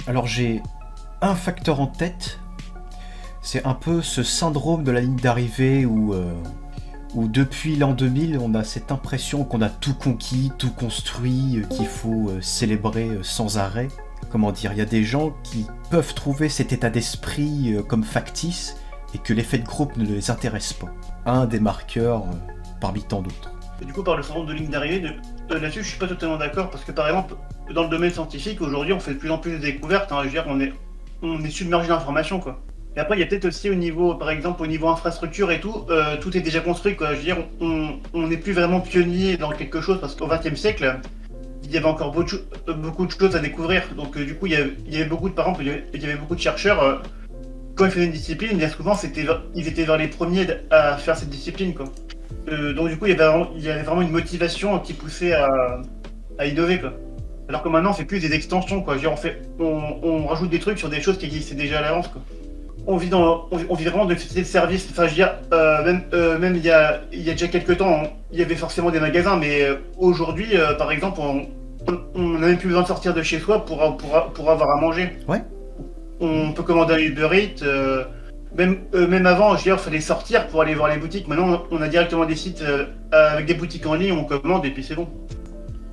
Alors j'ai un facteur en tête, c'est un peu ce syndrome de la ligne d'arrivée où depuis l'an 2000 on a cette impression qu'on a tout conquis, tout construit, qu'il faut célébrer sans arrêt. Comment dire, il y a des gens qui peuvent trouver cet état d'esprit comme factice et que l'effet de groupe ne les intéresse pas. Un des marqueurs parmi tant d'autres. Et du coup, par le syndrome de ligne d'arrivée, là-dessus je suis pas totalement d'accord parce que par exemple, dans le domaine scientifique, aujourd'hui on fait de plus en plus de découvertes, hein, je veux dire, on est submergé d'informations quoi. Et après, il y a peut-être aussi au niveau, par exemple, au niveau infrastructure et tout, tout est déjà construit quoi. Je veux dire, on n'est plus vraiment pionnier dans quelque chose parce qu'au XXe siècle, il y avait encore beaucoup de choses à découvrir. Donc du coup, il y avait beaucoup de, par exemple, il y avait beaucoup de chercheurs, quand ils faisaient une discipline, bien souvent, ils étaient vers les premiers à faire cette discipline quoi. Donc du coup, il y avait vraiment une motivation qui poussait à innover quoi. Alors que maintenant, on fait plus des extensions quoi. Je veux dire, on rajoute des trucs sur des choses qui existaient déjà à l'avance quoi. On vit vraiment de société de service. Enfin, je veux dire, même il y a déjà quelques temps, il y avait forcément des magasins, mais aujourd'hui, par exemple, on n'a même plus besoin de sortir de chez soi pour avoir à manger. Ouais. On peut commander un Uber Eats. Même avant, je veux dire, il fallait sortir pour aller voir les boutiques. Maintenant, on a directement des sites avec des boutiques en ligne, on commande et puis c'est bon.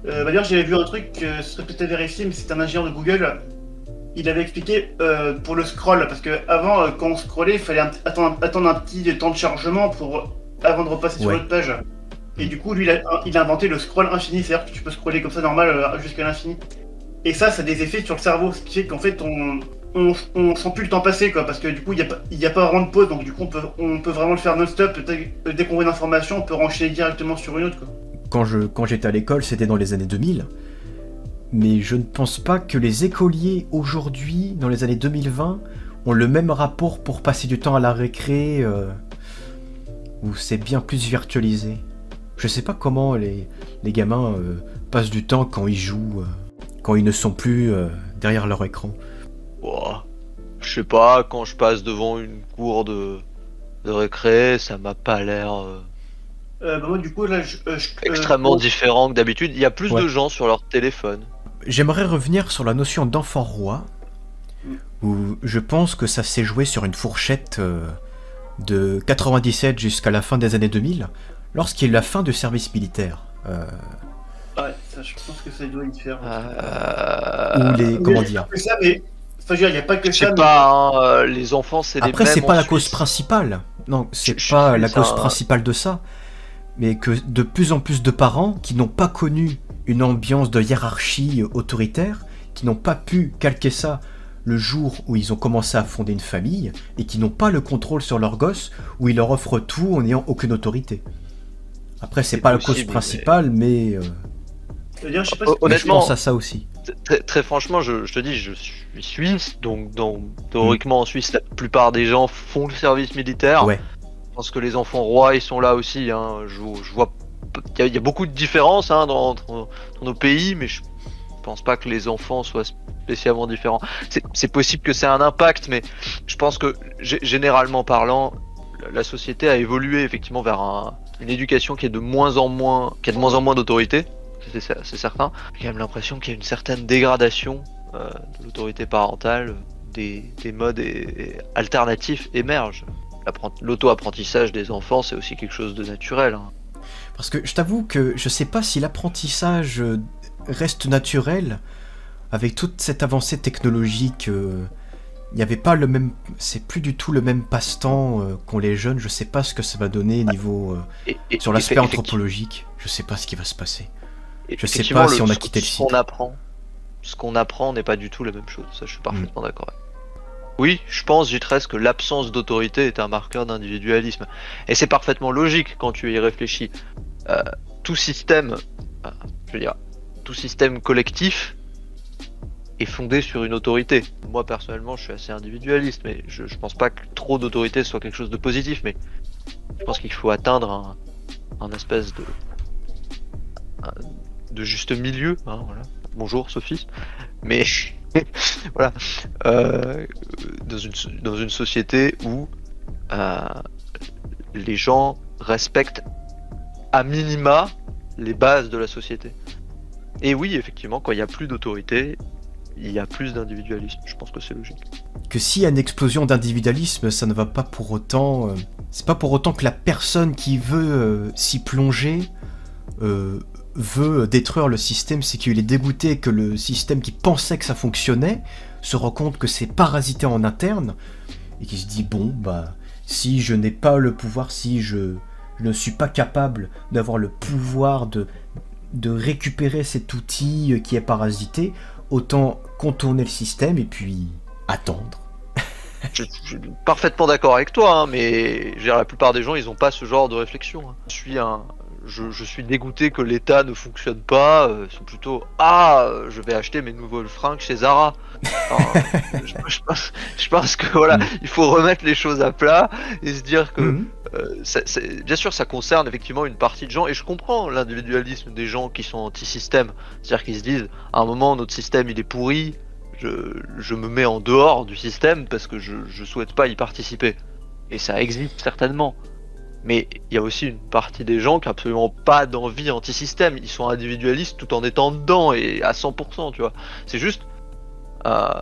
D'ailleurs, j'avais vu un truc, ce serait peut-être vérifié, mais c'est un ingénieur de Google. Il avait expliqué pour le scroll, parce que avant, quand on scrollait, il fallait attendre un petit temps de chargement avant de repasser sur l'autre page. Et du coup, lui, il a inventé le scroll infini, c'est-à-dire que tu peux scroller comme ça normal jusqu'à l'infini. Et ça a des effets sur le cerveau, ce qui fait qu'en fait, on sent plus le temps passer, quoi, parce que du coup, il y a pas vraiment de pause, donc du coup, on peut vraiment le faire non-stop. Dès qu'on voit une information, on peut enchaîner directement sur une autre, quoi. Quand j'étais à l'école, c'était dans les années 2000. Mais je ne pense pas que les écoliers aujourd'hui, dans les années 2020, ont le même rapport pour passer du temps à la récré, où c'est bien plus virtualisé. Je sais pas comment les gamins passent du temps quand ils jouent, quand ils ne sont plus derrière leur écran. Oh, je sais pas, quand je passe devant une cour de récré, ça m'a pas l'air Moi, du coup, là, extrêmement différent que d'habitude. Il y a plus de gens sur leur téléphone. J'aimerais revenir sur la notion d'enfant roi, où je pense que ça s'est joué sur une fourchette de 97 jusqu'à la fin des années 2000, lorsqu'il y a eu la fin du service militaire. Ouais, ça, je pense que ça doit y faire. Ou les... Comment dire ça, mais... Enfin, il n'y a pas que ça. Je sais pas, les enfants, c'est les mêmes. Après, c'est pas la Suisse. cause principale. Non, c'est pas la cause principale de ça. Mais que de plus en plus de parents qui n'ont pas connu une ambiance de hiérarchie autoritaire, qui n'ont pas pu calquer ça le jour où ils ont commencé à fonder une famille, et qui n'ont pas le contrôle sur leurs gosses, où ils leur offrent tout en n'ayant aucune autorité. Après, c'est pas possible, la cause principale, mais... Je sais pas honnêtement, je pense à ça aussi. Très franchement, je te dis, je suis suisse, donc théoriquement en Suisse, la plupart des gens font le service militaire. Ouais. Je pense que les enfants rois, ils sont là aussi. Hein. Je vois, il y a beaucoup de différences hein, dans nos pays, mais je pense pas que les enfants soient spécialement différents. C'est possible que c'est un impact, mais je pense que généralement parlant, la société a évolué effectivement vers une éducation qui a de moins en moins d'autorité. C'est certain. J'ai quand même l'impression qu'il y a une certaine dégradation de l'autorité parentale, des modes alternatifs émergent. L'auto-apprentissage des enfants, c'est aussi quelque chose de naturel. Hein. Parce que je t'avoue que je sais pas si l'apprentissage reste naturel avec toute cette avancée technologique. Il n'y avait pas le même, c'est plus du tout le même passe-temps qu'ont les jeunes. Je sais pas ce que ça va donner niveau sur l'aspect anthropologique. Je sais pas ce qui va se passer. Je sais pas si on a quitté le site. Ce qu'on apprend n'est pas du tout la même chose. Ça, je suis parfaitement d'accord. Oui, je pense, J13, que l'absence d'autorité est un marqueur d'individualisme. Et c'est parfaitement logique quand tu y réfléchis. Tout système collectif est fondé sur une autorité. Moi, personnellement, je suis assez individualiste, mais je pense pas que trop d'autorité soit quelque chose de positif, mais je pense qu'il faut atteindre un espèce de juste milieu. Hein, voilà. Bonjour, Sophie. Mais... voilà, dans une société où les gens respectent à minima les bases de la société. Et oui, effectivement, quand il y a plus d'autorité, il y a plus d'individualisme. Je pense que c'est logique. Que s'il y a une explosion d'individualisme, ça ne va pas pour autant... c'est pas pour autant que la personne qui veut s'y plonger veut détruire le système, c'est qu'il est dégoûté que le système qui pensait que ça fonctionnait se rend compte que c'est parasité en interne et qui se dit bon bah si je n'ai pas le pouvoir, si je ne suis pas capable d'avoir le pouvoir de récupérer cet outil qui est parasité, autant contourner le système et puis attendre. Je suis parfaitement d'accord avec toi, hein, mais je veux dire, la plupart des gens, ils n'ont pas ce genre de réflexion. Hein. Je suis dégoûté que l'État ne fonctionne pas. Ils sont plutôt je vais acheter mes nouveaux fringues chez Zara. Enfin, je pense que voilà, il faut remettre les choses à plat et se dire que bien sûr, ça concerne effectivement une partie de gens, et je comprends l'individualisme des gens qui sont anti-système. C'est-à-dire qu'ils se disent, à un moment, notre système il est pourri. Je me mets en dehors du système parce que je souhaite pas y participer. Et ça existe certainement. Mais il y a aussi une partie des gens qui n'ont absolument pas d'envie anti-système. Ils sont individualistes tout en étant dedans et à 100%, tu vois. C'est juste... ils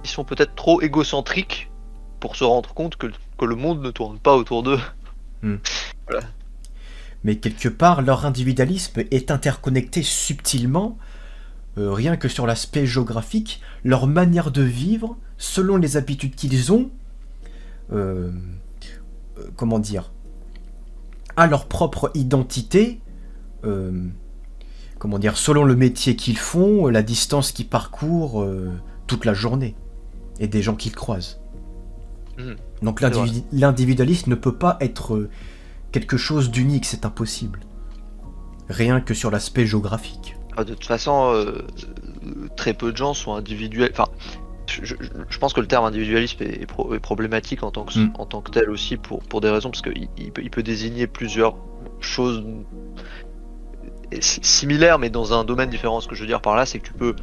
sont peut-être trop égocentriques pour se rendre compte que le monde ne tourne pas autour d'eux. Voilà. Mais quelque part, leur individualisme est interconnecté subtilement, rien que sur l'aspect géographique, leur manière de vivre, selon les habitudes qu'ils ont, comment dire, à leur propre identité, comment dire, selon le métier qu'ils font, la distance qu'ils parcourent toute la journée, et des gens qu'ils croisent. Donc l'individualisme ne peut pas être quelque chose d'unique, c'est impossible. Rien que sur l'aspect géographique. De toute façon, très peu de gens sont individuels. Enfin, je pense que le terme individualisme est problématique en tant que tel aussi pour des raisons, parce qu'il peut désigner plusieurs choses similaires, mais dans un domaine différent. Ce que je veux dire par là, c'est que tu peux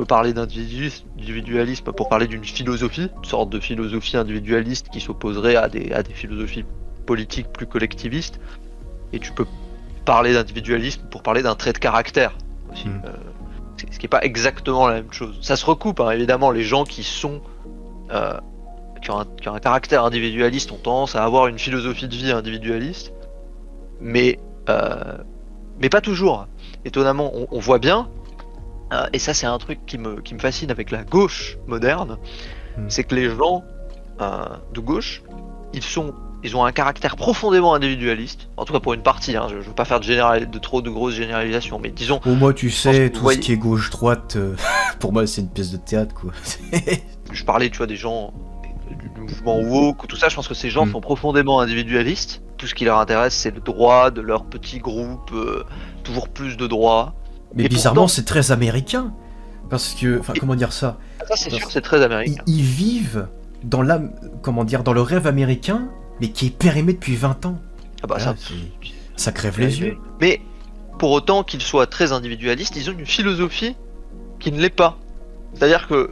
parler d'individualisme pour parler d'une philosophie, une sorte de philosophie individualiste qui s'opposerait à des philosophies politiques plus collectivistes, et tu peux parler d'individualisme pour parler d'un trait de caractère aussi. Ce qui n'est pas exactement la même chose. Ça se recoupe, hein, évidemment. Les gens qui ont un caractère individualiste ont tendance à avoir une philosophie de vie individualiste, mais pas toujours. Étonnamment, on voit bien, et ça c'est un truc qui me fascine avec la gauche moderne, c'est que les gens de gauche, ils ont un caractère profondément individualiste, en tout cas pour une partie, hein. Je veux pas faire de trop de grosses généralisations, mais disons... Pour moi, tu sais, tout ce qui est gauche-droite, pour moi c'est une pièce de théâtre, quoi. Je parlais, tu vois, des gens du mouvement woke, tout ça, je pense que ces gens sont profondément individualistes. Tout ce qui leur intéresse, c'est le droit de leur petit groupe, toujours plus de droits. Mais bizarrement, c'est très américain, parce que... Enfin, comment dire ça ? Ça, c'est sûr, c'est très américain. Ils vivent dans dans le rêve américain, mais qui est périmé depuis 20 ans. Ah bah ça crève les yeux. Mais pour autant qu'ils soient très individualistes, ils ont une philosophie qui ne l'est pas. C'est-à-dire que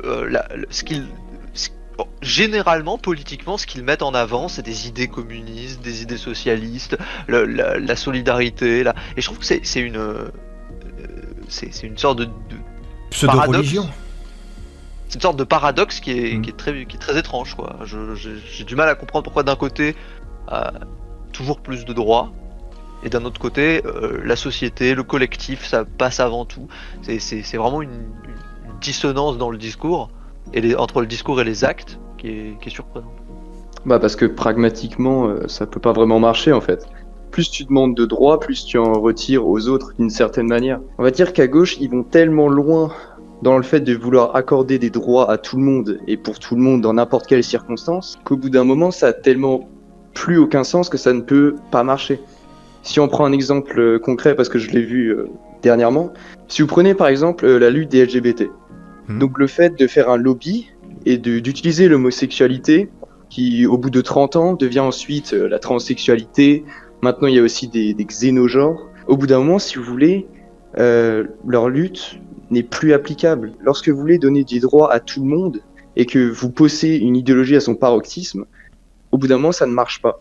généralement, politiquement, ce qu'ils mettent en avant, c'est des idées communistes, des idées socialistes, la solidarité. Et je trouve que c'est une sorte de pseudo-religion. C'est une sorte de paradoxe qui est très étrange, quoi. J'ai du mal à comprendre pourquoi d'un côté toujours plus de droits, et d'un autre côté la société, le collectif, ça passe avant tout. C'est vraiment une dissonance dans le discours, et entre le discours et les actes qui est surprenante. Bah parce que pragmatiquement ça peut pas vraiment marcher en fait. Plus tu demandes de droits, plus tu en retires aux autres d'une certaine manière. On va dire qu'à gauche ils vont tellement loin dans le fait de vouloir accorder des droits à tout le monde et pour tout le monde dans n'importe quelle circonstance, qu'au bout d'un moment, ça a tellement plus aucun sens que ça ne peut pas marcher. Si on prend un exemple concret, parce que je l'ai vu dernièrement, si vous prenez par exemple la lutte des LGBT, donc le fait de faire un lobby et d'utiliser l'homosexualité, qui au bout de 30 ans devient ensuite la transsexualité, maintenant il y a aussi des xénogenres, au bout d'un moment, si vous voulez, leur lutte n'est plus applicable. Lorsque vous voulez donner des droits à tout le monde et que vous poussez une idéologie à son paroxysme, au bout d'un moment, ça ne marche pas.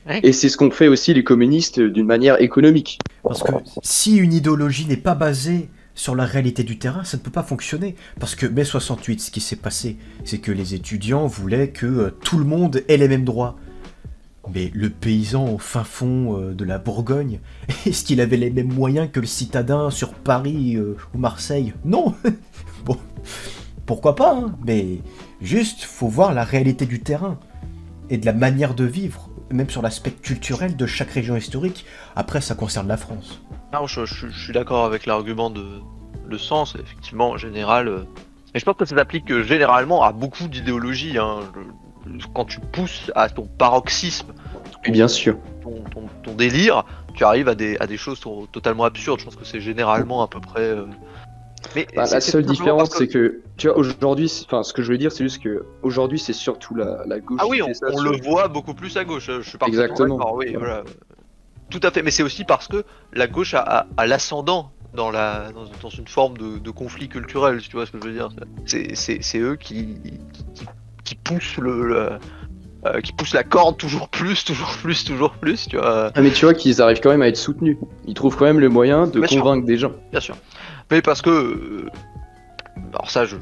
Ouais. Et c'est ce qu'ont fait aussi les communistes d'une manière économique. Parce que si une idéologie n'est pas basée sur la réalité du terrain, ça ne peut pas fonctionner. Parce que mai 68, ce qui s'est passé, c'est que les étudiants voulaient que tout le monde ait les mêmes droits. Mais le paysan au fin fond de la Bourgogne, est-ce qu'il avait les mêmes moyens que le citadin sur Paris ou Marseille? Non. Bon, pourquoi pas, hein, mais juste, faut voir la réalité du terrain et de la manière de vivre, même sur l'aspect culturel de chaque région historique. Après, ça concerne la France. Non, je suis d'accord avec l'argument de sens, effectivement, en général. Mais je pense que ça s'applique généralement à beaucoup d'idéologies. Hein. Quand tu pousses à ton paroxysme, Et bien sûr. ton délire, tu arrives à des choses totalement absurdes. Je pense que c'est généralement à peu près. Mais Bah, c'est la seule simplement différence, parce c'est que, tu vois, aujourd'hui, enfin, ce que je veux dire, c'est juste que aujourd'hui, c'est surtout la gauche Ah oui, qui on fait ça. on le voit beaucoup plus à gauche. Je suis parfaitement Exactement. d'accord. Oui, Voilà. voilà. Tout à fait. Mais c'est aussi parce que la gauche a l'ascendant dans une forme de conflit culturel, si tu vois ce que je veux dire. C'est eux qui poussent qui poussent la corde toujours plus, tu vois. Ah, mais tu vois qu'ils arrivent quand même à être soutenus. Ils trouvent quand même le moyen de Bien sûr. convaincre des gens. Bien sûr. Mais parce que. Alors ça, je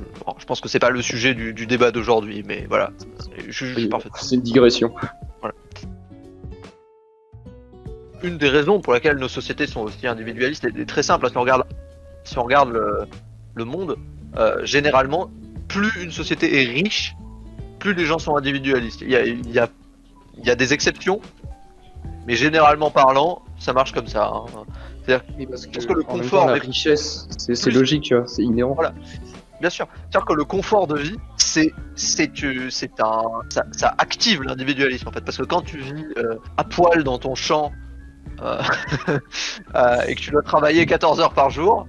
pense que c'est pas le sujet du débat d'aujourd'hui, mais voilà. Je suis parfaitement. C'est une digression. Une des raisons pour laquelle nos sociétés sont aussi individualistes est très simple. Si on regarde le monde, généralement, plus une société est riche, plus les gens sont individualistes. Il y a des exceptions, mais généralement parlant, ça marche comme ça. Hein. Parce que le en même confort temps, la est richesse, c'est plus- logique, tu vois, c'est inhérent. Voilà. Bien sûr. C'est-à-dire que le confort de vie, ça active l'individualisme en fait, parce que quand tu vis à poil dans ton champ et que tu dois travailler 14 heures par jour,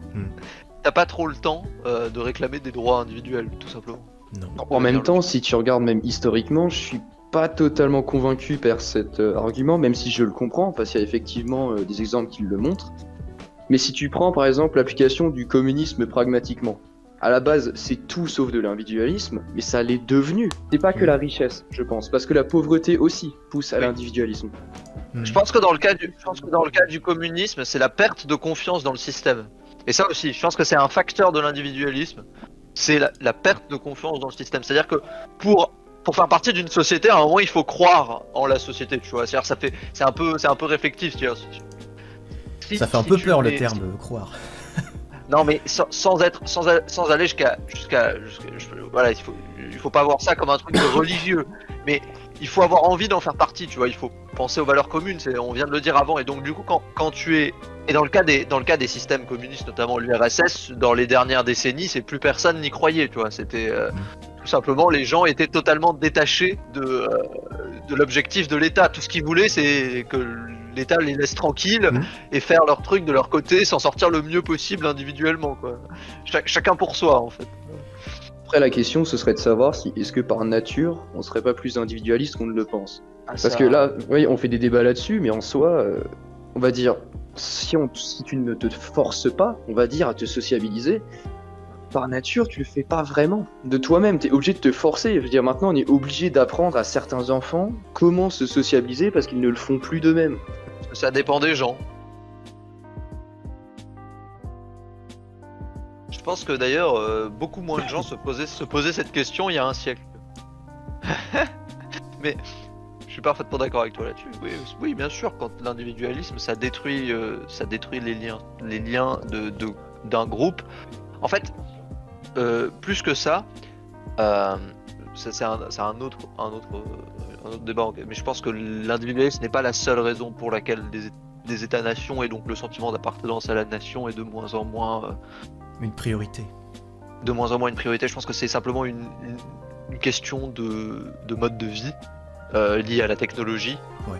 t'as pas trop le temps de réclamer des droits individuels, tout simplement. Non. En même temps, si tu regardes même historiquement, je suis pas totalement convaincu par cet argument, même si je le comprends, parce qu'il y a effectivement des exemples qui le montrent. Mais si tu prends par exemple l'application du communisme pragmatiquement, à la base c'est tout sauf de l'individualisme, mais ça l'est devenu. C'est pas que la richesse, je pense, parce que la pauvreté aussi pousse à Oui. l'individualisme. Je pense que dans le cas du communisme, c'est la perte de confiance dans le système. Et ça aussi, je pense que c'est un facteur de l'individualisme. C'est la perte de confiance dans le système. C'est-à-dire que pour faire partie d'une société, à un moment, il faut croire en la société, tu vois. C'est-à-dire, c'est un peu réflectif, tu vois. Ça fait un peu peur le terme croire. Non, mais sans aller jusqu'à voilà, il faut pas voir ça comme un truc de religieux, mais il faut avoir envie d'en faire partie, tu vois. Il faut penser aux valeurs communes. On vient de le dire avant, et donc du coup, quand tu es et dans le cas des systèmes communistes, notamment l'URSS, dans les dernières décennies, c'est plus personne n'y croyait, tu vois. C'était tout simplement, les gens étaient totalement détachés de l'objectif de l'État. Tout ce qu'ils voulaient, c'est que l'État les laisse tranquilles et faire leur truc de leur côté, s'en sortir le mieux possible individuellement, quoi. Chacun pour soi, en fait. Après la question ce serait de savoir si est-ce que par nature on serait pas plus individualiste qu'on ne le pense. Ah, Parce que là, oui, on fait des débats là-dessus, mais en soi, on va dire, si tu ne te forces pas, on va dire, à te sociabiliser, par nature, tu le fais pas vraiment. De toi-même, tu es obligé de te forcer. Je veux dire, maintenant, on est obligé d'apprendre à certains enfants comment se sociabiliser parce qu'ils ne le font plus d'eux-mêmes. Ça dépend des gens. Je pense que d'ailleurs, beaucoup moins de gens se posaient cette question il y a un siècle. Mais je suis parfaitement d'accord avec toi là-dessus. Oui, bien sûr, quand l'individualisme ça détruit les liens d'un groupe. En fait, plus que ça, c'est un autre débat. Mais je pense que l'individualisme n'est pas la seule raison pour laquelle des États-nations et donc le sentiment d'appartenance à la nation est de moins en moins une priorité. Une priorité. Je pense que c'est simplement une question de mode de vie liée à la technologie. Ouais.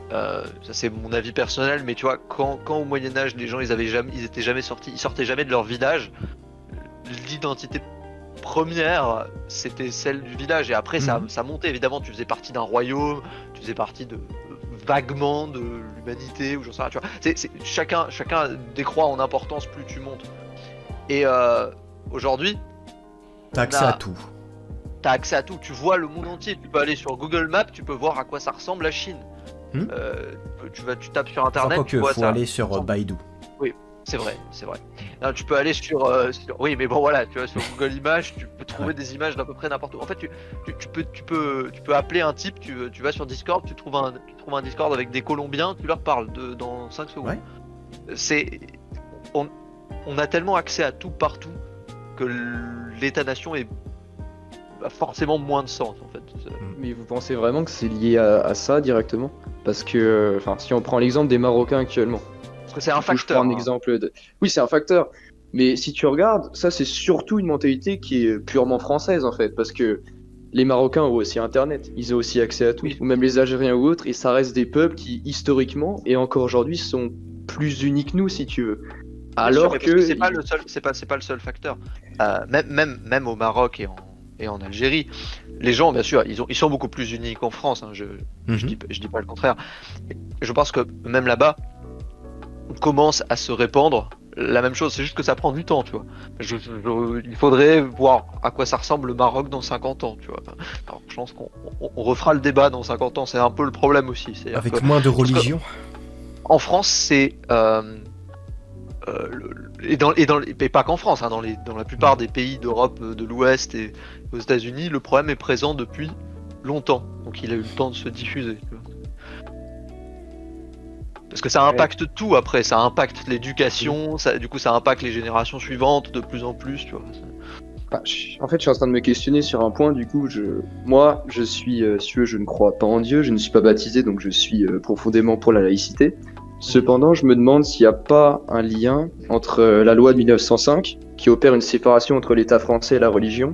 Ça c'est mon avis personnel, mais tu vois, quand au Moyen-Âge les gens ils sortaient jamais de leur village, l'identité première c'était celle du village, et après ça montait évidemment. Tu faisais partie d'un royaume, tu faisais partie vaguement de l'humanité, ou j'en sais rien, tu vois. Chacun décroît en importance plus tu montes. Et aujourd'hui, t'as accès à tout. T'as accès à tout, tu vois le monde entier, tu peux aller sur Google Maps, tu peux voir à quoi ça ressemble la Chine. Tu tapes sur Enfin, internet, quoi tu que, vois faut ça. aller sur Baidu. C'est vrai. Non, tu peux aller oui, mais bon voilà, tu vois, sur Google Images, tu peux trouver des images d'à peu près n'importe où. En fait, tu peux appeler un type, tu vas sur Discord, tu trouves un Discord avec des Colombiens, tu leur parles dans 5 secondes. Ouais. On a tellement accès à tout partout que l'État-nation a forcément moins de sens en fait. Mais vous pensez vraiment que c'est lié à ça directement? Parce que, si on prend l'exemple des Marocains actuellement. Parce que c'est un Du coup, je facteur. prends un exemple Oui, c'est un facteur. Mais si tu regardes, ça c'est surtout une mentalité qui est purement française en fait. Parce que les Marocains ont aussi Internet, ils ont aussi accès à tout. Oui. Ou même les Algériens ou autres, et ça reste des peuples qui, historiquement, et encore aujourd'hui, sont plus unis que nous si tu veux. Alors Bien sûr, mais parce que c'est pas le seul facteur. Même au Maroc et en Algérie, les gens, bien sûr, ils sont beaucoup plus unis qu'en France. Je dis pas le contraire. Je pense que même là-bas, on commence à se répandre la même chose. C'est juste que ça prend du temps, tu vois. Il faudrait voir à quoi ça ressemble le Maroc dans 50 ans, tu vois. Alors, je pense qu'on refera le débat dans 50 ans. C'est un peu le problème aussi. Avec moins de religion. En France, c'est et pas qu'en France, dans la plupart des pays d'Europe de l'Ouest et aux États-Unis, le problème est présent depuis longtemps. Donc il a eu le temps de se diffuser. Tu vois. Parce que ça impacte tout après, ça impacte l'éducation, du coup ça impacte les générations suivantes de plus en plus, tu vois. En fait, je suis en train de me questionner sur un point. Du coup, moi, je suis, je ne crois pas en Dieu, je ne suis pas baptisé, donc je suis profondément pour la laïcité. Cependant, je me demande s'il n'y a pas un lien entre la loi de 1905, qui opère une séparation entre l'État français et la religion,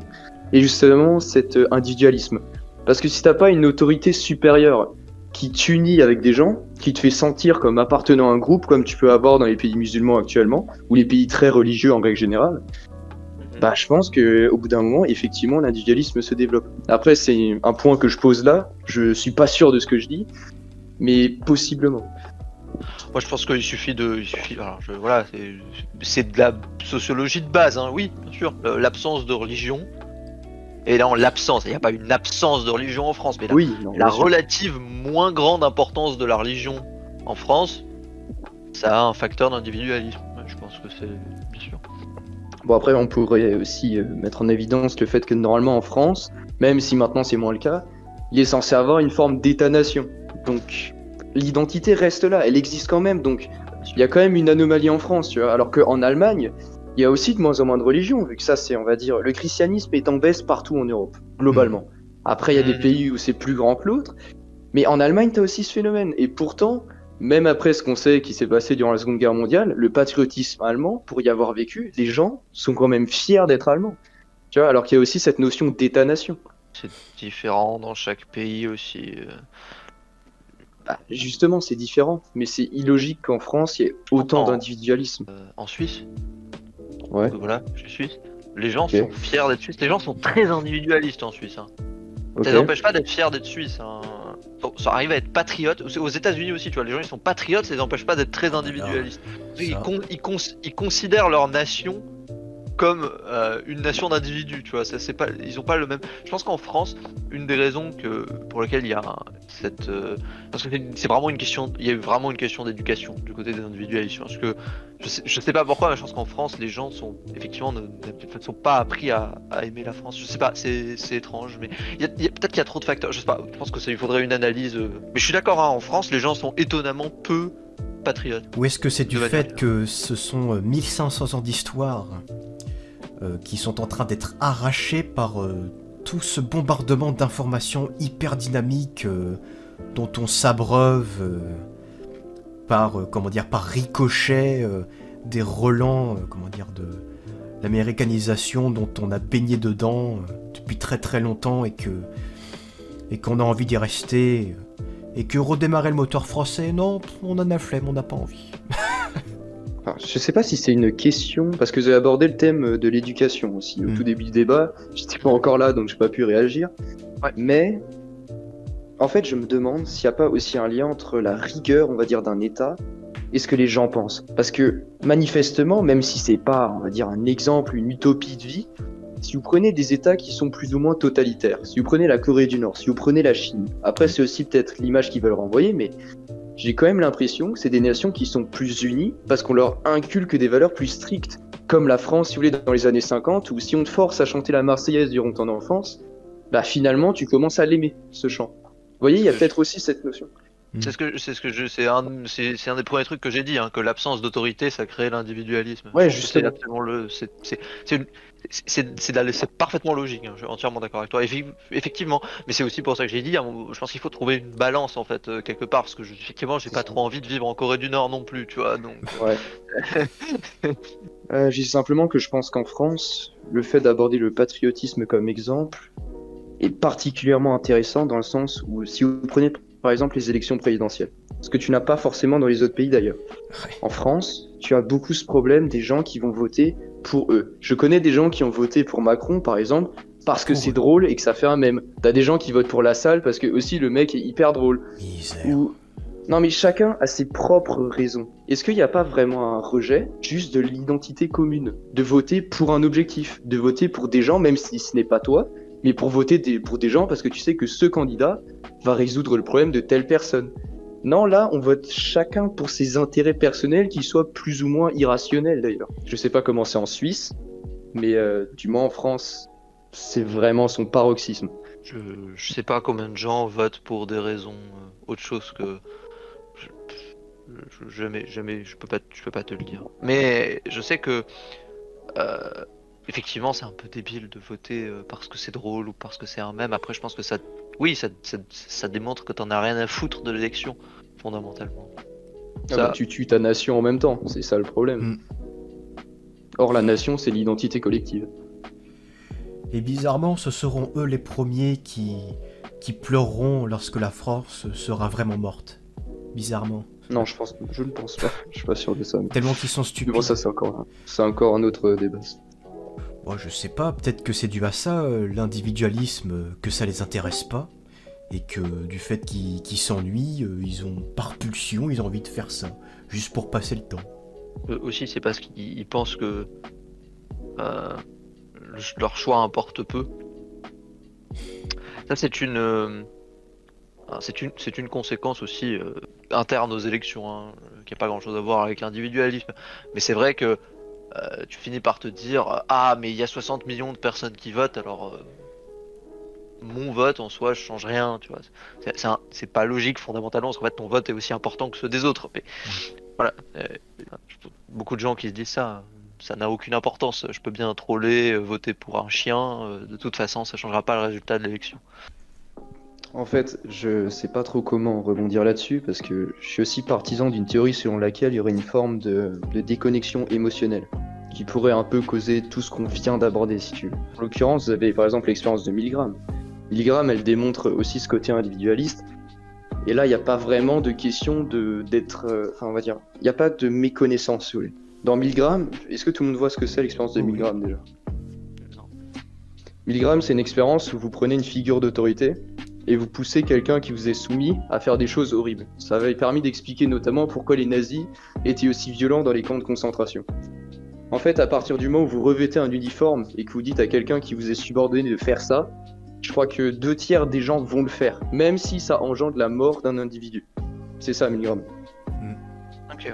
et justement cet individualisme. Parce que si t'as pas une autorité supérieure qui t'unit avec des gens, qui te fait sentir comme appartenant à un groupe, comme tu peux avoir dans les pays musulmans actuellement, ou les pays très religieux en règle générale, je pense qu'au bout d'un moment, effectivement, l'individualisme se développe. Après, c'est un point que je pose là, je suis pas sûr de ce que je dis, mais possiblement. Moi je pense qu'il suffit voilà, c'est de la sociologie de base, hein, oui, bien sûr, l'absence de religion. Et là, il n'y a pas une absence de religion en France, mais la relative moins grande importance de la religion en France, ça a un facteur d'individualisme. Je pense que c'est bien sûr. Bon, après, on pourrait aussi mettre en évidence le fait que normalement en France, même si maintenant c'est moins le cas, il est censé avoir une forme d'état-nation. Donc, l'identité reste là, elle existe quand même. Donc, il y a quand même une anomalie en France, tu vois. Alors qu'en Allemagne, il y a aussi de moins en moins de religions, vu que ça, c'est, on va dire, le christianisme est en baisse partout en Europe, globalement. Après, il y a des pays où c'est plus grand que l'autre, mais en Allemagne, tu as aussi ce phénomène. Et pourtant, même après ce qu'on sait qui s'est passé durant la Seconde Guerre mondiale, le patriotisme allemand, pour y avoir vécu, les gens sont quand même fiers d'être allemands. Tu vois, alors qu'il y a aussi cette notion d'État-nation. C'est différent dans chaque pays aussi. Justement, c'est différent, mais c'est illogique qu'en France, il y ait autant d'individualisme. En Suisse, ouais. Voilà, je suis suisse. Les gens sont fiers d'être suisses. Les gens sont très individualistes en Suisse. Hein. Ça les empêche pas d'être fiers d'être suisses. Hein. Ça arrive à être patriote. Aux États-Unis aussi, tu vois, les gens ils sont patriotes, ça les empêche pas d'être très individualistes. Ils considèrent leur nation comme une nation d'individus, tu vois. Ça, c'est pas, ils ont pas le même. Je pense qu'en France, une des raisons pour lesquelles il y a cette, parce que c'est vraiment une question, il y a eu vraiment une question d'éducation du côté des individualistes. Parce que je sais pas pourquoi, mais je pense qu'en France, les gens sont effectivement ne sont pas appris à aimer la France. Je sais pas, c'est étrange, mais peut-être qu'il y a trop de facteurs. Je sais pas. Je pense que il faudrait une analyse. Mais je suis d'accord, hein, en France, les gens sont étonnamment peu patriotes. Ou est-ce que c'est du fait que ce sont 1500 ans d'histoire qui sont en train d'être arrachés par tout ce bombardement d'informations hyper dynamiques dont on s'abreuve par ricochet des relents de l'américanisation dont on a baigné dedans depuis très très longtemps et qu'on a envie d'y rester et que redémarrer le moteur français, non, on en a flemme, on n'a pas envie. Alors, je sais pas si c'est une question, parce que vous avez abordé le thème de l'éducation aussi au tout début du débat. J'étais pas encore là, donc j'ai pas pu réagir. Ouais. Mais en fait, je me demande s'il n'y a pas aussi un lien entre la rigueur, on va dire, d'un État et ce que les gens pensent. Parce que manifestement, même si c'est pas, on va dire, un exemple, une utopie de vie, Si vous prenez des États qui sont plus ou moins totalitaires, si vous prenez la Corée du Nord, si vous prenez la Chine, après c'est aussi peut-être l'image qu'ils veulent renvoyer, mais j'ai quand même l'impression que c'est des nations qui sont plus unies parce qu'on leur inculque des valeurs plus strictes. Comme la France, si vous voulez, dans les années 50, où si on te force à chanter la Marseillaise durant ton enfance, bah finalement tu commences à l'aimer, ce chant. Vous voyez, il y a peut-être aussi cette notion. C'est un des premiers trucs que j'ai dit, hein, que l'absence d'autorité, ça crée l'individualisme. Ouais, Je pense que justement. C'est absolument c'est parfaitement logique. Hein, je suis entièrement d'accord avec toi. Effectivement, mais c'est aussi pour ça que j'ai dit. Hein, je pense qu'il faut trouver une balance en fait quelque part, parce que effectivement, j'ai pas trop envie de vivre en Corée du Nord non plus, tu vois. Donc. Ouais. Je dis simplement que je pense qu'en France, le fait d'aborder le patriotisme comme exemple est particulièrement intéressant dans le sens où si vous prenez par exemple les élections présidentielles, ce que tu n'as pas forcément dans les autres pays d'ailleurs. Ouais. En France, tu as beaucoup ce problème des gens qui vont voter pour eux. Je connais des gens qui ont voté pour Macron par exemple parce que Pour c'est eux. drôle et que ça fait un mème. T'as des gens qui votent pour Lassalle parce que aussi le mec est hyper drôle. Misère. Ou... Non mais chacun a ses propres raisons. Est-ce qu'il n'y a pas vraiment un rejet juste de l'identité commune? De voter pour un objectif, de voter pour des gens même si ce n'est pas toi, mais pour voter pour des gens parce que tu sais que ce candidat va résoudre le problème de telle personne. Non, là, on vote chacun pour ses intérêts personnels qui soient plus ou moins irrationnels d'ailleurs. Je sais pas comment c'est en Suisse, mais du moins en France, c'est vraiment son paroxysme. Je sais pas combien de gens votent pour des raisons autre chose que jamais je peux pas te le dire. Mais je sais que effectivement c'est un peu débile de voter parce que c'est drôle ou parce que c'est un mème. Après je pense que ça démontre que t'en as rien à foutre de l'élection fondamentalement. Ah bah, tu tues ta nation en même temps, c'est ça le problème. Mm. Or la nation c'est l'identité collective. Et bizarrement, ce seront eux les premiers qui pleureront lorsque la France sera vraiment morte. Bizarrement. Non, je ne pense pas. Je suis pas sûr de ça. Mais... Tellement qu'ils sont Mais stupides. bon, ça c'est encore un autre débat. Bon, je sais pas, peut-être que c'est dû à ça, l'individualisme, que ça les intéresse pas. Et que du fait qu'ils s'ennuient, ils ont par pulsion, ils ont envie de faire ça. Juste pour passer le temps. Aussi c'est parce qu'ils pensent que leur choix importe peu. Ça c'est une conséquence aussi interne aux élections, hein, qui n'a pas grand chose à voir avec l'individualisme. Mais c'est vrai que tu finis par te dire ah mais il y a 60 millions de personnes qui votent, alors mon vote en soi je change rien, tu vois. C'est pas logique fondamentalement, parce qu'en fait ton vote est aussi important que ceux des autres. Mais voilà, beaucoup de gens qui se disent ça n'a aucune importance. Je peux bien troller, voter pour un chien, de toute façon ça changera pas le résultat de l'élection. En fait, je sais pas trop comment rebondir là-dessus parce que je suis aussi partisan d'une théorie selon laquelle il y aurait une forme de déconnexion émotionnelle qui pourrait un peu causer tout ce qu'on vient d'aborder, si tu veux. En l'occurrence, vous avez par exemple l'expérience de Milgram. Milgram, elle démontre aussi ce côté individualiste. Et là, il n'y a pas vraiment de question d'être... Enfin, on va dire, il n'y a pas de méconnaissance, si vous voulez. Dans Milgram, est-ce que tout le monde voit ce que c'est l'expérience de Milgram déjà? Non. Milgram, c'est une expérience où vous prenez une figure d'autorité et vous poussez quelqu'un qui vous est soumis à faire des choses horribles. Ça avait permis d'expliquer notamment pourquoi les nazis étaient aussi violents dans les camps de concentration. En fait, à partir du moment où vous revêtez un uniforme et que vous dites à quelqu'un qui vous est subordonné de faire ça, je crois que 2/3 des gens vont le faire, même si ça engendre la mort d'un individu. C'est ça, Milgram. Ok.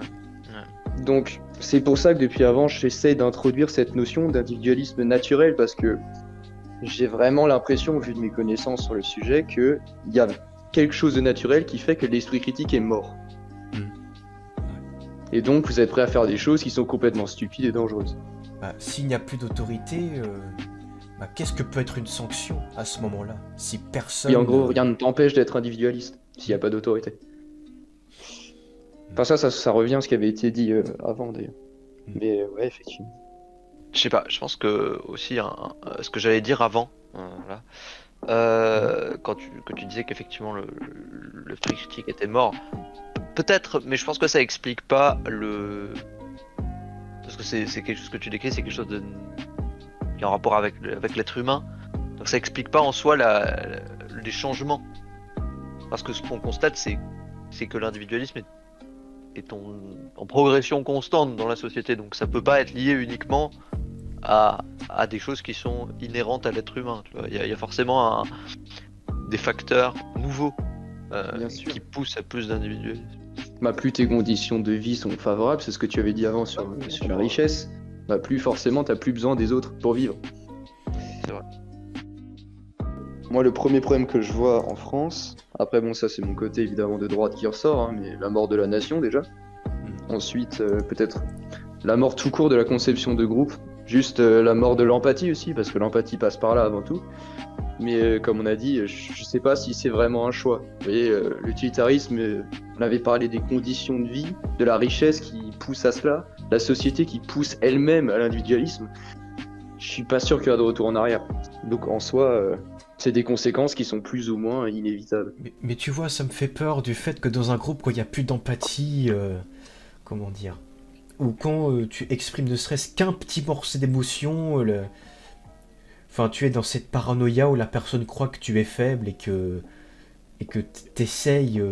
Donc, c'est pour ça que depuis avant, j'essaie d'introduire cette notion d'individualisme naturel, parce que j'ai vraiment l'impression, vu de mes connaissances sur le sujet, qu'il y a quelque chose de naturel qui fait que l'esprit critique est mort. Et donc, vous êtes prêt à faire des choses qui sont complètement stupides et dangereuses. Bah, s'il n'y a plus d'autorité, qu'est-ce que peut être une sanction à ce moment-là? Si personne... Et en gros, rien ne t'empêche d'être individualiste, s'il n'y a pas d'autorité. Enfin, ça revient à ce qui avait été dit avant, d'ailleurs. Mais ouais, effectivement. Je sais pas, je pense que aussi ce que j'allais dire avant, quand tu disais qu'effectivement le free critique était mort, peut-être, mais je pense que ça explique pas parce que c'est quelque chose que tu décris, c'est quelque chose qui est en rapport avec l'être humain, donc ça explique pas en soi les changements, parce que ce qu'on constate c'est que l'individualisme est en progression constante dans la société, donc ça peut pas être lié uniquement à des choses qui sont inhérentes à l'être humain. Tu vois. Il y a forcément des facteurs nouveaux Bien sûr. qui poussent à plus d'individualisme. Bah, plus tes conditions de vie sont favorables, c'est ce que tu avais dit avant sur la richesse, bah, plus forcément t'as plus besoin des autres pour vivre. C'est vrai. Moi, le premier problème que je vois en France, après bon, ça c'est mon côté évidemment de droite qui ressort, hein, mais la mort de la nation déjà. Ensuite, peut-être la mort tout court de la conception de groupe, juste la mort de l'empathie aussi, parce que l'empathie passe par là avant tout. Mais comme on a dit, je sais pas si c'est vraiment un choix. Vous voyez, l'utilitarisme, on avait parlé des conditions de vie, de la richesse qui pousse à cela, la société qui pousse elle-même à l'individualisme. Je suis pas sûr qu'il y aura de retour en arrière. Donc en soi, c'est des conséquences qui sont plus ou moins inévitables. Mais tu vois, ça me fait peur du fait que dans un groupe, quand il n'y a plus d'empathie, comment dire, ou quand tu exprimes ne serait-ce qu'un petit morceau d'émotion, enfin, tu es dans cette paranoïa où la personne croit que tu es faible et que t'essayes,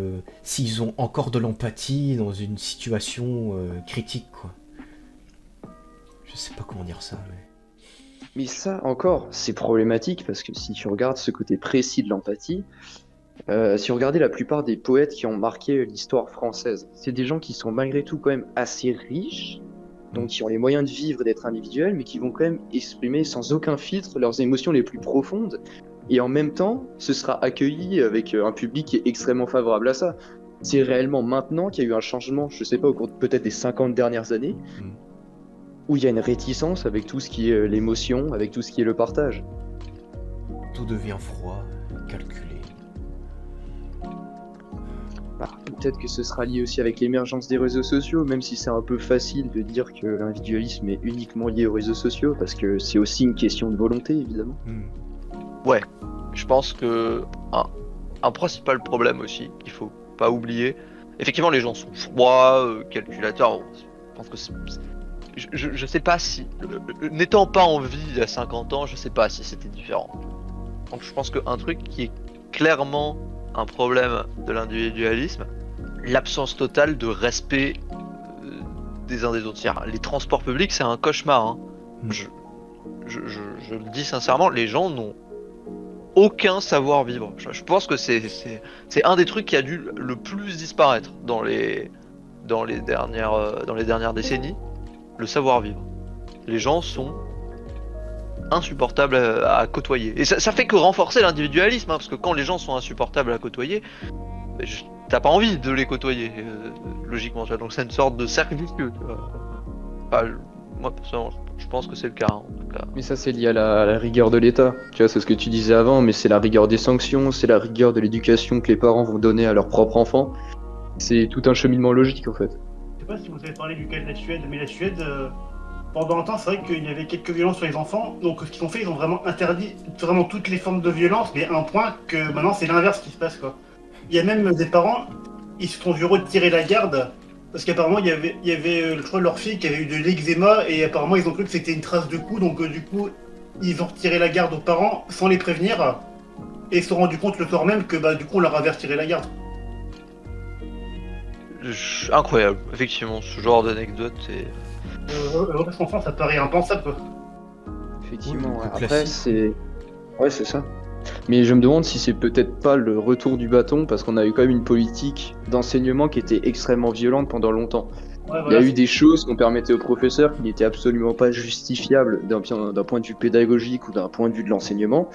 s'ils ont encore de l'empathie dans une situation critique, quoi. Je sais pas comment dire ça, mais... Mais ça encore, c'est problématique parce que si tu regardes ce côté précis de l'empathie, si vous regardez la plupart des poètes qui ont marqué l'histoire française, c'est des gens qui sont malgré tout quand même assez riches, donc qui ont les moyens de vivre, d'être individuels, mais qui vont quand même exprimer sans aucun filtre leurs émotions les plus profondes. Et en même temps, ce sera accueilli avec un public qui est extrêmement favorable à ça. C'est réellement maintenant qu'il y a eu un changement, je sais pas, au cours peut-être des 50 dernières années, où il y a une réticence avec tout ce qui est l'émotion, avec tout ce qui est le partage. Tout devient froid, calculé. Bah, peut-être que ce sera lié aussi avec l'émergence des réseaux sociaux, même si c'est un peu facile de dire que l'individualisme est uniquement lié aux réseaux sociaux, parce que c'est aussi une question de volonté, évidemment. Ouais, je pense que un principal problème aussi qu'il faut pas oublier, effectivement les gens sont froids, calculateurs, je pense que je sais pas si, n'étant pas en vie il y a 50 ans, je sais pas si c'était différent. Donc je pense qu'un truc qui est clairement un problème de l'individualisme, l'absence totale de respect des uns des autres. C'est-à-dire, les transports publics, c'est un cauchemar. Hein. Je le dis sincèrement, les gens n'ont aucun savoir-vivre. Je pense que c'est un des trucs qui a dû le plus disparaître dans les dernières décennies, le savoir-vivre. Les gens sont insupportables à côtoyer. Et ça fait que renforcer l'individualisme, hein, parce que quand les gens sont insupportables à côtoyer, t'as pas envie de les côtoyer, logiquement. Tu vois, donc c'est une sorte de cercle vicieux. Enfin, moi, personnellement, je pense que c'est le cas, hein, en tout cas. Mais ça, c'est lié à la rigueur de l'État. Tu vois, c'est ce que tu disais avant, mais c'est la rigueur des sanctions, c'est la rigueur de l'éducation que les parents vont donner à leurs propres enfants. C'est tout un cheminement logique, en fait. Je sais pas si vous avez parlé du cas de la Suède, mais la Suède, pendant un temps, c'est vrai qu'il y avait quelques violences sur les enfants. Donc, ce qu'ils ont fait, ils ont vraiment interdit vraiment toutes les formes de violence, mais à un point que maintenant, c'est l'inverse qui se passe, quoi. Il y a même des parents, ils se sont vus retirer la garde, parce qu'apparemment, il y avait je crois, leur fille qui avait eu de l'eczéma, et apparemment, ils ont cru que c'était une trace de coup, donc du coup, ils ont retiré la garde aux parents sans les prévenir, et ils se sont rendus compte le soir même que, du coup, on leur avait retiré la garde. Incroyable, effectivement, ce genre d'anecdote, c'est... Parce qu'enfant, ça paraît impensable, quoi. Effectivement, Oui, ouais. Après, classique. c'est... Ouais, c'est ça. Mais je me demande si c'est peut-être pas le retour du bâton, parce qu'on a eu quand même une politique d'enseignement qui était extrêmement violente pendant longtemps. Ouais, Il y voilà, a eu des choses qu'on permettait aux professeurs qui n'étaient absolument pas justifiables d'un point de vue pédagogique ou d'un point de vue de l'enseignement.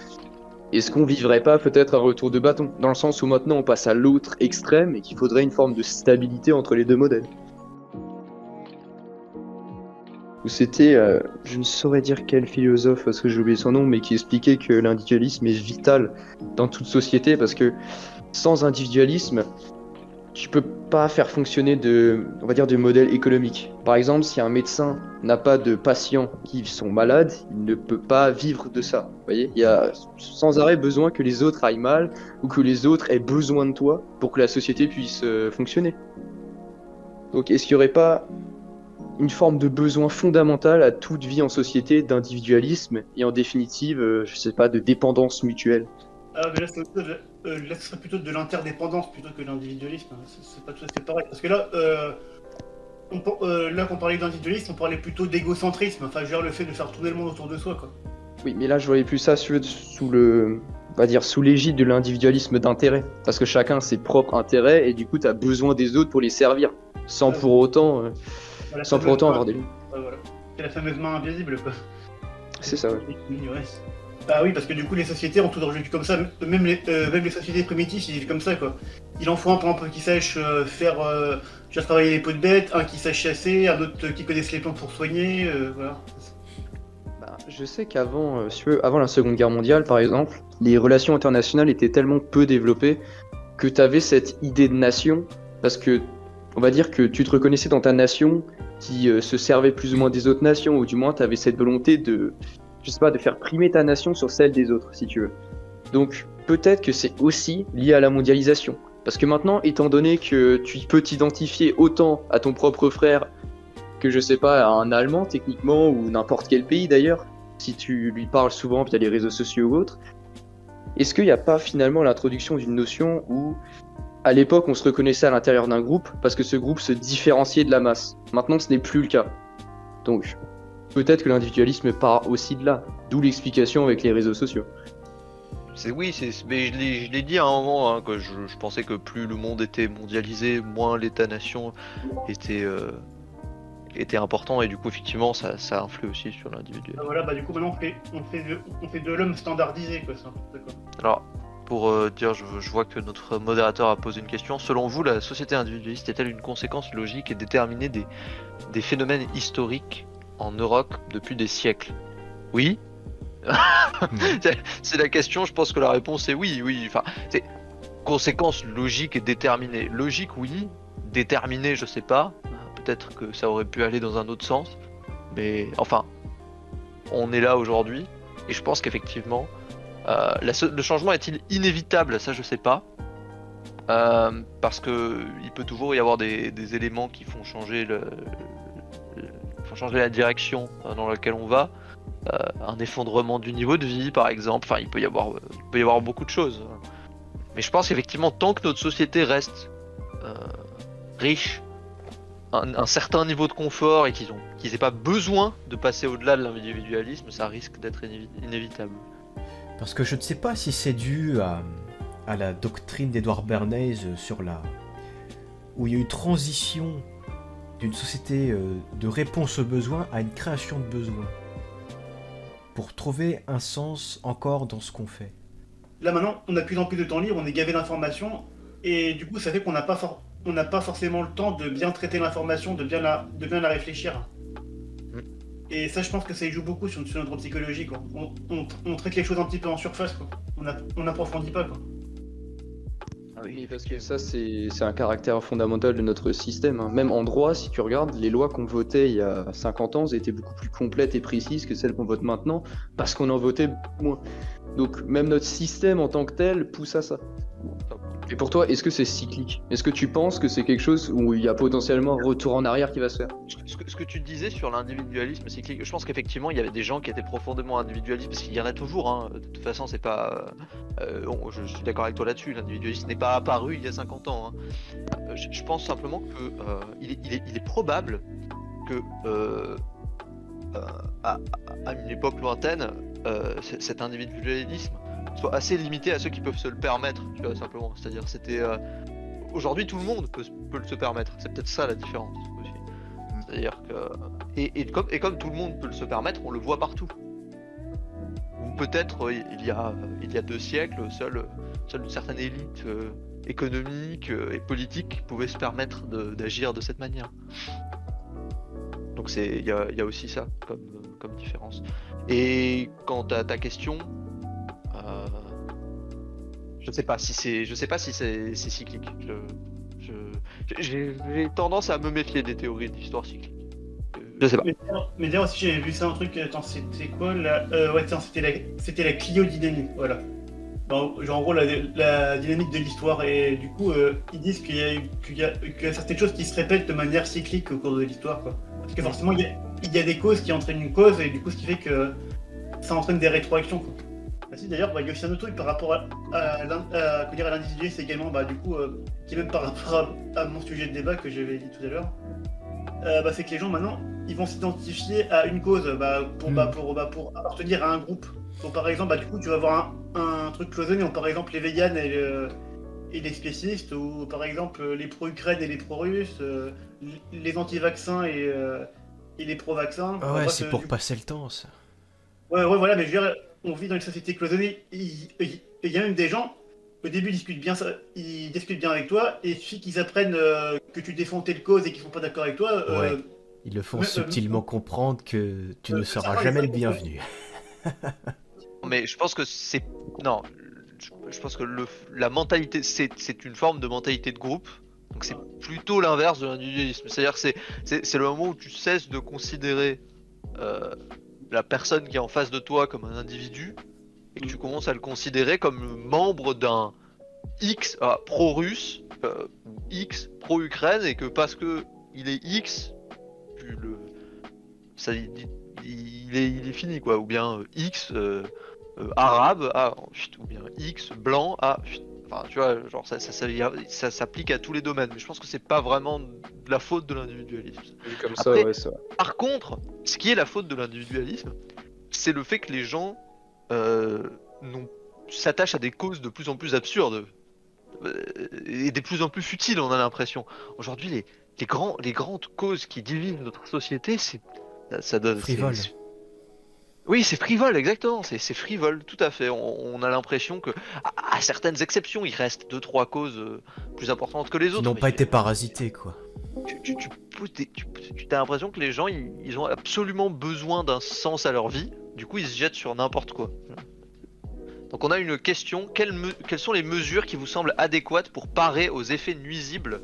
Est-ce qu'on vivrait pas peut-être un retour de bâton, dans le sens où maintenant on passe à l'autre extrême et qu'il faudrait une forme de stabilité entre les deux modèles? Où c'était, je ne saurais dire quel philosophe parce que j'ai oublié son nom, mais qui expliquait que l'individualisme est vital dans toute société parce que sans individualisme, tu peux pas faire fonctionner on va dire, de modèle économique. Par exemple, si un médecin n'a pas de patients qui sont malades, il ne peut pas vivre de ça. Vous voyez, il y a sans arrêt besoin que les autres aillent mal ou que les autres aient besoin de toi pour que la société puisse fonctionner. Donc, est-ce qu'il n'y aurait pas une forme de besoin fondamental à toute vie en société d'individualisme et en définitive, je sais pas, de dépendance mutuelle? mais là, ce serait plutôt de l'interdépendance plutôt que l'individualisme. C'est pas tout à fait pareil. Parce que là, là, quand on parlait d'individualisme, on parlait plutôt d'égocentrisme, enfin, je veux dire, le fait de faire tourner le monde autour de soi, quoi. Oui, mais là, je voyais plus ça sous le, on va dire, sous l'égide de l'individualisme d'intérêt. Parce que chacun a ses propres intérêts et du coup, tu as besoin des autres pour les servir. Sans Ouais. pour autant, Voilà, sans pour autant avoir des limites. Ouais, voilà. C'est la fameuse main invisible, quoi. C'est ça, ouais. Ouais. Bah oui, parce que du coup, les sociétés ont toujours vécu comme ça, même les sociétés primitives, ils vivent comme ça, quoi. Il en faut un, par exemple, qui sache faire travailler les peaux de bête, un qui sache chasser, un autre qui connaisse les plantes pour soigner, voilà. Bah, je sais qu'avant, si tu veux, avant la Seconde Guerre mondiale, par exemple, les relations internationales étaient tellement peu développées que tu avais cette idée de nation, parce que, on va dire que tu te reconnaissais dans ta nation qui se servait plus ou moins des autres nations, ou du moins tu avais cette volonté de, je sais pas, de faire primer ta nation sur celle des autres, si tu veux. Donc peut-être que c'est aussi lié à la mondialisation. Parce que maintenant, étant donné que tu peux t'identifier autant à ton propre frère que, je sais pas, à un Allemand techniquement, ou n'importe quel pays d'ailleurs, si tu lui parles souvent via les réseaux sociaux ou autres, est-ce qu'il n'y a pas finalement l'introduction d'une notion où, à l'époque, on se reconnaissait à l'intérieur d'un groupe parce que ce groupe se différenciait de la masse. Maintenant, ce n'est plus le cas. Donc, peut-être que l'individualisme part aussi de là, d'où l'explication avec les réseaux sociaux. Mais je l'ai dit à un moment, hein, que je pensais que plus le monde était mondialisé, moins l'État-nation était important, et du coup, effectivement, ça influe aussi sur l'individu. Voilà, bah du coup, maintenant, on fait de l'homme standardisé, quoi, ça. D'accord. Alors, pour dire, je vois que notre modérateur a posé une question. Selon vous, la société individualiste est-elle une conséquence logique et déterminée des phénomènes historiques en Europe depuis des siècles? Oui. C'est la question, je pense que la réponse est oui. Enfin, c'est conséquence logique et déterminée. Logique, oui. Déterminée, je sais pas. Peut-être que ça aurait pu aller dans un autre sens. Mais enfin, on est là aujourd'hui. Et je pense qu'effectivement, le changement est-il inévitable? Ça, je sais pas. Parce que il peut toujours y avoir des éléments qui font changer la direction dans laquelle on va. Un effondrement du niveau de vie, par exemple. Enfin, il peut y avoir beaucoup de choses. Mais je pense qu'effectivement, tant que notre société reste riche, un certain niveau de confort, et qu'ils n'aient pas besoin de passer au-delà de l'individualisme, ça risque d'être inévitable. Parce que je ne sais pas si c'est dû à la doctrine d'Edouard Bernays où il y a eu transition d'une société de réponse aux besoins à une création de besoins. Pour trouver un sens encore dans ce qu'on fait. Là, maintenant, on a de plus en plus de temps libre, on est gavé d'informations, et du coup, ça fait qu'on n'a pas forcément le temps de bien traiter l'information, de bien la réfléchir. Et ça, je pense que ça y joue beaucoup sur notre psychologie, quoi. On traite les choses un petit peu en surface, quoi. On n'approfondit pas, quoi. Oui, parce que ça, c'est un caractère fondamental de notre système, hein. Même en droit, si tu regardes, les lois qu'on votait il y a 50 ans étaient beaucoup plus complètes et précises que celles qu'on vote maintenant, parce qu'on en votait moins. Donc même notre système en tant que tel pousse à ça. Et pour toi, est-ce que c'est cyclique? Est-ce que tu penses que c'est quelque chose où il y a potentiellement un retour en arrière qui va se faire? Ce que tu disais sur l'individualisme cyclique, je pense qu'effectivement il y avait des gens qui étaient profondément individualistes, parce qu'il y en a toujours, hein. De toute façon c'est pas... je suis d'accord avec toi là-dessus, l'individualisme n'est pas apparu il y a 50 ans, hein. Je pense simplement que il est probable que à une époque lointaine, cet individualisme soit assez limité à ceux qui peuvent se le permettre, tu vois, simplement. C'est-à-dire, aujourd'hui, tout le monde peut se permettre. C'est peut-être ça la différence aussi. C'est-à-dire que... Et comme tout le monde peut se permettre, on le voit partout. Ou peut-être, il y a 2 siècles, seule une certaine élite économique et politique pouvait se permettre d'agir de cette manière. Donc il y a aussi ça comme différence. Et quant à ta question, je sais pas si c'est cyclique. J'ai tendance à me méfier des théories d'histoire cyclique. Je sais pas. Mais d'ailleurs aussi j'avais vu ça un truc, attends, c'était quoi là? Ouais, tiens, c'était la cliodynamique, voilà. Genre en gros la dynamique de l'histoire, et du coup ils disent qu'il y a certaines choses qui se répètent de manière cyclique au cours de l'histoire, quoi. Parce que forcément il y a des causes qui entraînent une cause, et du coup ce qui fait que ça entraîne des rétroactions, quoi. Si, d'ailleurs, il y a aussi un autre truc par rapport à l'individualisme également, du coup, qui est même par rapport à mon sujet de débat que j'avais dit tout à l'heure. c'est que les gens maintenant, ils vont s'identifier à une cause pour appartenir à un groupe. Donc par exemple, du coup, tu vas avoir un truc cloisonné, donc, par exemple les véganes et les spécistes, ou par exemple les pro-Ukraine et les pro-russes, les anti-vaccins et les pro-vaccins. Ah Enfin, ouais, bref, c'est pour passer le temps, ça. Ouais, voilà, mais je veux dire, on vit dans une société cloisonnée. Il y a même des gens, au début, ils discutent bien avec toi, et il suffit qu'ils apprennent que tu défends telle cause et qu'ils sont pas d'accord avec toi. Ouais. Ils le font subtilement comprendre que tu ne seras ça, jamais le ça, bienvenu. Mais je pense que c'est. Non, je pense que la mentalité, c'est une forme de mentalité de groupe. Donc c'est plutôt l'inverse de l'individualisme. C'est-à-dire que c'est le moment où tu cesses de considérer la personne qui est en face de toi comme un individu et que tu commences à le considérer comme membre d'un X pro-russe ou X pro-Ukraine, et que parce que il est X, il est fini quoi. Ou bien X arabe, ou bien X blanc, enfin tu vois, genre ça s'applique à tous les domaines, mais je pense que c'est pas vraiment de la faute de l'individualisme. Vu comme Après, ça, ouais, ça. Par contre, ce qui est la faute de l'individualisme, c'est le fait que les gens s'attachent à des causes de plus en plus absurdes et de plus en plus futiles, on a l'impression. Aujourd'hui, les grandes causes qui divisent notre société, ça donne... Frivole. Oui, c'est frivole, exactement. C'est frivole, tout à fait. On a l'impression que, à certaines exceptions, il reste 2-3 causes plus importantes que les autres. Qui n'ont pas été parasités, quoi. Tu as l'impression que les gens, ils ont absolument besoin d'un sens à leur vie. Du coup, ils se jettent sur n'importe quoi. Donc on a une question. Quelles sont les mesures qui vous semblent adéquates pour parer aux effets nuisibles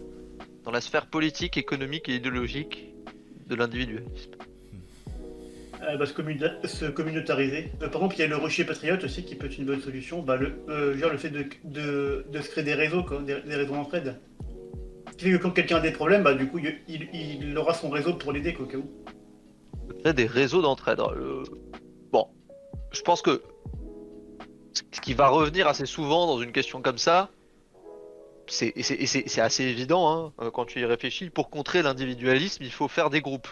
dans la sphère politique, économique et idéologique de l'individualisme? Se communautariser. Par exemple, il y a le rocher patriote aussi qui peut être une bonne solution. Le fait de se créer des réseaux, quoi, des réseaux d'entraide. Ce qui fait que quand quelqu'un a des problèmes, du coup, il aura son réseau pour l'aider, quoi, au cas où. Créer des réseaux d'entraide. Bon, je pense que ce qui va revenir assez souvent dans une question comme ça, c'est assez évident, hein, quand tu y réfléchis. Pour contrer l'individualisme, il faut faire des groupes.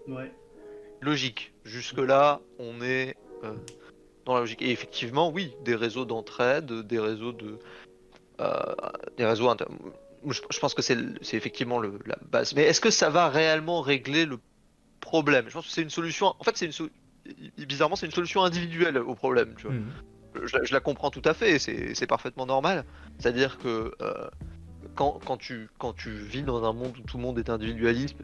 Ouais. Logique. Jusque-là, on est dans la logique. Et effectivement, oui, des réseaux d'entraide, des réseaux je pense que c'est effectivement la base. Mais est-ce que ça va réellement régler le problème? Je pense que c'est une solution. En fait, bizarrement, c'est une solution individuelle au problème. Tu vois. Je la comprends tout à fait. C'est parfaitement normal. C'est-à-dire que quand tu vis dans un monde où tout le monde est individualiste,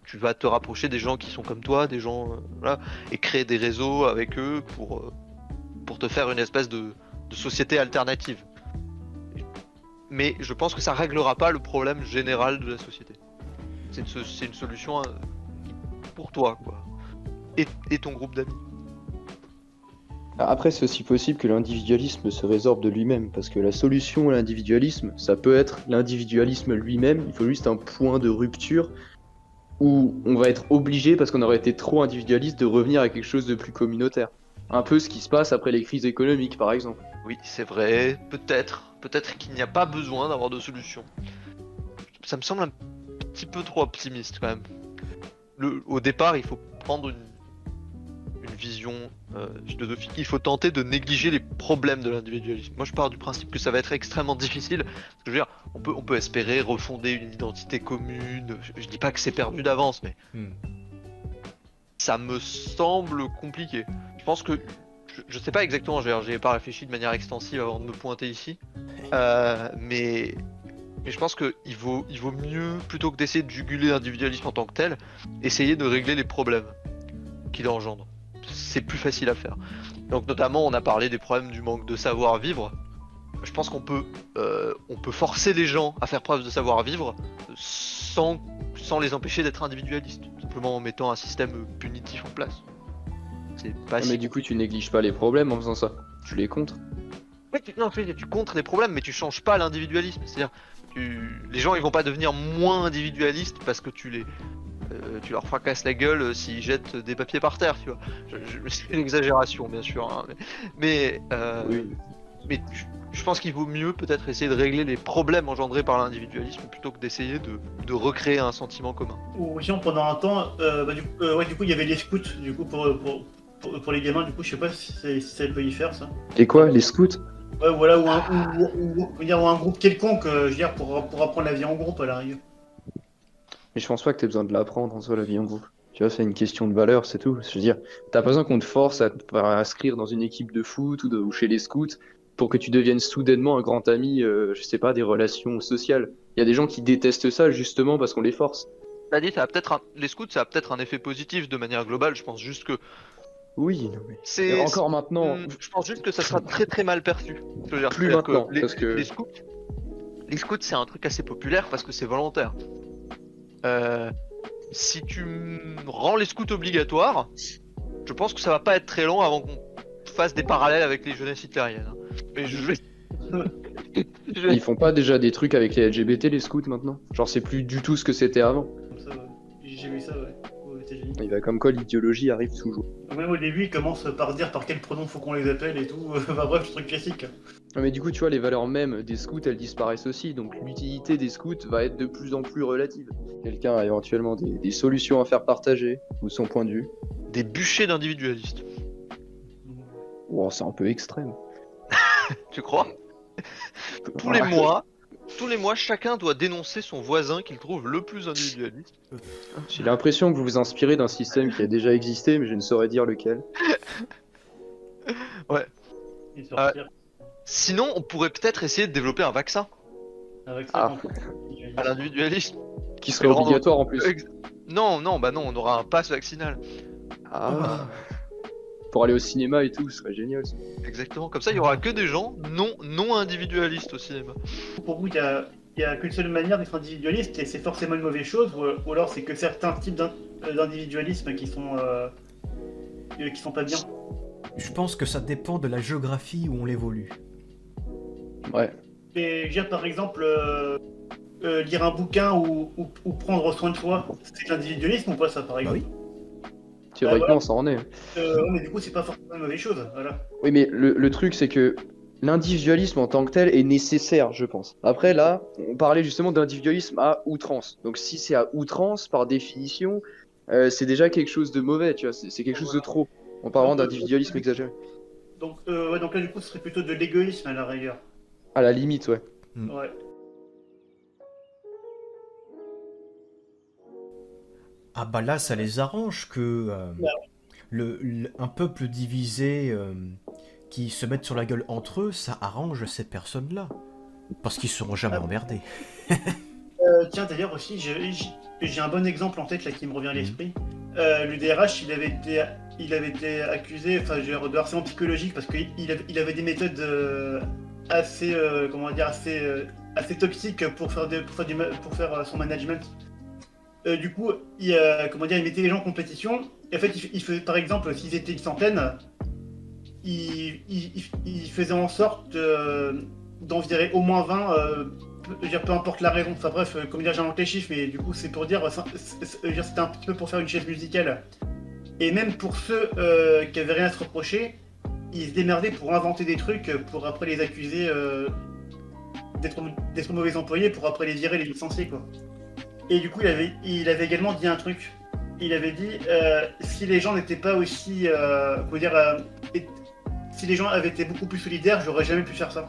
tu vas te rapprocher des gens qui sont comme toi, des gens voilà, et créer des réseaux avec eux pour te faire une espèce de société alternative. Mais je pense que ça réglera pas le problème général de la société. C'est une solution pour toi, quoi, et ton groupe d'amis. Après, c'est aussi possible que l'individualisme se résorbe de lui-même, parce que la solution à l'individualisme, ça peut être l'individualisme lui-même. Il faut juste un point de rupture où on va être obligé, parce qu'on aurait été trop individualiste, de revenir à quelque chose de plus communautaire. Un peu ce qui se passe après les crises économiques, par exemple. Oui, c'est vrai. Peut-être qu'il n'y a pas besoin d'avoir de solution. Ça me semble un petit peu trop optimiste, quand même. Au départ, il faut prendre une vision philosophique. Il faut tenter de négliger les problèmes de l'individualisme. Moi, je pars du principe que ça va être extrêmement difficile. Parce que, je veux dire, on peut espérer refonder une identité commune. Je dis pas que c'est perdu d'avance, mais ça me semble compliqué. Je pense que je sais pas exactement. J'ai pas réfléchi de manière extensive avant de me pointer ici, mais je pense que il vaut mieux, plutôt que d'essayer de juguler l'individualisme en tant que tel, essayer de régler les problèmes qu'il engendre. C'est plus facile à faire. Donc notamment, on a parlé des problèmes du manque de savoir-vivre. Je pense qu'on peut forcer les gens à faire preuve de savoir-vivre sans les empêcher d'être individualistes, simplement en mettant un système punitif en place. C'est pas Mais du coup, tu négliges pas les problèmes en faisant ça. Tu les contres. Oui, tu contres les problèmes, mais tu changes pas l'individualisme. C'est-à-dire, les gens ils vont pas devenir moins individualistes parce que tu leur fracasses la gueule s'ils jettent des papiers par terre, tu vois. C'est une exagération, bien sûr, hein, mais Oui. je pense qu'il vaut mieux peut-être essayer de régler les problèmes engendrés par l'individualisme plutôt que d'essayer de recréer un sentiment commun. Ou sinon, pendant un temps, du coup, il y avait les scouts, du coup, pour les gamins, du coup, je sais pas si ça peut y faire, ça. Et quoi, les scouts? Ouais, voilà, ou un groupe quelconque, je veux dire, pour apprendre la vie en groupe, à la rigueur. Mais je pense pas que t'aies besoin de l'apprendre en soi, la vie en groupe. Tu vois, c'est une question de valeur, c'est tout. Je veux dire, t'as pas besoin qu'on te force à te faire inscrire dans une équipe de foot ou chez les scouts pour que tu deviennes soudainement un grand ami, je sais pas, des relations sociales. Il y a des gens qui détestent ça justement parce qu'on les force. T'as dit, les scouts, ça a peut-être un effet positif de manière globale. Je pense juste que Oui, non mais... c'est. Et encore maintenant, Je pense juste que ça sera très très mal perçu. Je veux dire, Plus c'est-à-dire maintenant, que parce que- les scouts, c'est un truc assez populaire parce que c'est volontaire. Si tu rends les scouts obligatoires, je pense que ça va pas être très long avant qu'on fasse des parallèles avec les jeunesses hitlériennes. Hein. Mais je vais. ils font pas déjà des trucs avec les LGBT, les scouts maintenant? Genre, c'est plus du tout ce que c'était avant. Comme ça, ouais. J'ai vu ça, ouais, aux États-Unis. Il va comme quoi l'idéologie arrive toujours. Même au début, ils commencent par dire par quel pronom faut qu'on les appelle et tout. Enfin bref, truc classique. Mais du coup, tu vois, les valeurs mêmes des scouts, elles disparaissent aussi. Donc l'utilité des scouts va être de plus en plus relative. Quelqu'un a éventuellement des solutions à faire partager, ou son point de vue. Des bûchers d'individualistes. Wow, c'est un peu extrême. Tu crois? Tous les mois, chacun doit dénoncer son voisin qu'il trouve le plus individualiste. J'ai l'impression que vous vous inspirez d'un système qui a déjà existé, mais je ne saurais dire lequel. Et sortir Sinon, on pourrait peut-être essayer de développer un vaccin avec ça. Ah. à l'individualisme. Qui serait obligatoire en plus. Non, on aura un pass vaccinal. Ah. Pour aller au cinéma et tout, ce serait génial ça. Exactement, comme ça il y aura que des gens non individualistes au cinéma. Pour vous, il y a qu'une seule manière d'être individualiste et c'est forcément une mauvaise chose, ou alors c'est que certains types d'individualisme qui sont pas bien. Je pense que ça dépend de la géographie où on évolue. Ouais. Et je veux dire, par exemple, lire un bouquin ou prendre soin de soi, c'est de l'individualisme ou pas ça, par exemple? oui. Théoriquement, ça en est. Mais du coup, c'est pas forcément une mauvaise chose, voilà. Oui, mais le truc, c'est que l'individualisme en tant que tel est nécessaire, je pense. Après, là, on parlait justement d'individualisme à outrance. Donc, si c'est à outrance, par définition, c'est déjà quelque chose de mauvais, tu vois. C'est quelque chose de trop. En parlant d'individualisme exagéré. Donc là, du coup, ce serait plutôt de l'égoïsme à la rigueur. À la limite, ouais. Ouais. Ah bah là, ça les arrange que un peuple divisé qui se mettent sur la gueule entre eux, ça arrange ces personnes-là. Parce qu'ils seront jamais emmerdés. Tiens, d'ailleurs aussi, j'ai un bon exemple en tête là qui me revient à l'esprit. L'UDRH, il avait été accusé de harcèlement psychologique parce qu'il avait des méthodes assez toxiques pour faire son management. Du coup, il mettait les gens en compétition. Et en fait, il faisait, par exemple, s'ils étaient une centaine, il faisait en sorte d'en virer au moins 20, peu importe la raison. Enfin bref, j'invente les chiffres, mais du coup, c'est pour dire, c'était un petit peu pour faire une chaise musicale. Et même pour ceux qui avaient rien à se reprocher, ils se démerdaient pour inventer des trucs, pour après les accuser d'être mauvais employés, pour après les virer, les licencier, quoi. Et du coup, il avait également dit un truc. Il avait dit, si les gens n'étaient pas aussi, si les gens avaient été beaucoup plus solidaires, j'aurais jamais pu faire ça.